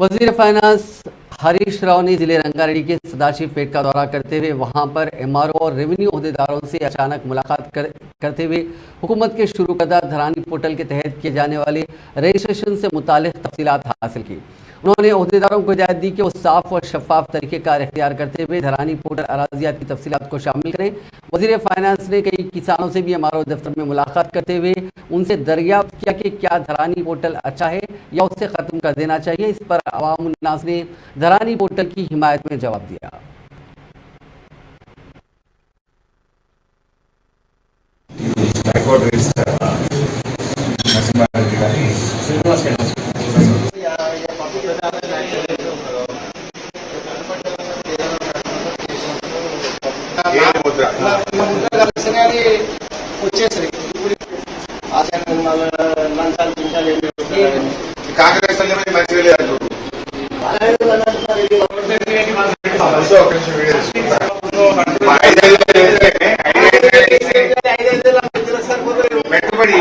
वजीर फाइनेंस हरीश राव ने जिले रंगारेड्डी के सदाशिव पेट का दौरा करते हुए वहां पर एमआरओ और रेवेन्यू अहदेदारों से अचानक मुलाकात करते हुए हुकूमत के शुरू करदा धरानी पोर्टल के तहत किए जाने वाले रजिस्ट्रेशन से मुतालिक तफसीलात हासिल की। उन्होंने अहदेदारों को हिदायत दी कि वो साफ और शफाफ तरीक़ेकार इख्तियार करते हुए धरानी पोर्टल अराजियात की तफसीलात को शामिल करें। वजीर फाइनेंस ने कई किसानों से भी एमआरओ दफ्तर में मुलाकात करते हुए उनसे दरियाफ्त किया कि क्या धरानी पोर्टल अच्छा है या उसे ख़त्म कर देना चाहिए। इस पर अवामुन नास ने धरानी पोर्टल की हिमायत में जवाब दिया। పెట్టుబడి